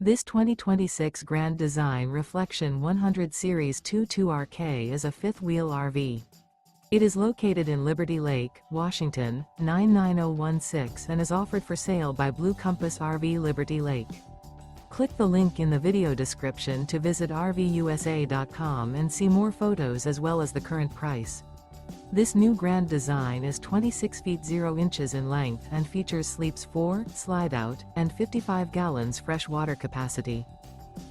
This 2026 Grand Design Reflection 100 Series 22RK is a fifth-wheel RV. It is located in Liberty Lake, Washington, 99016 and is offered for sale by Blue Compass RV Liberty Lake. Click the link in the video description to visit RVUSA.com and see more photos as well as the current price. This new Grand Design is 26 feet 0 inches in length and features sleeps 4, slide-out, and 55 gallons fresh water capacity.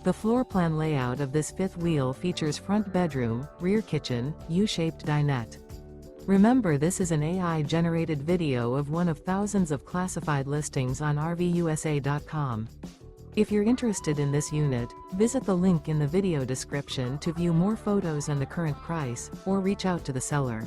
The floor plan layout of this fifth wheel features front bedroom, rear kitchen, U-shaped dinette. Remember, this is an AI-generated video of one of thousands of classified listings on RVUSA.com. If you're interested in this unit, visit the link in the video description to view more photos and the current price, or reach out to the seller.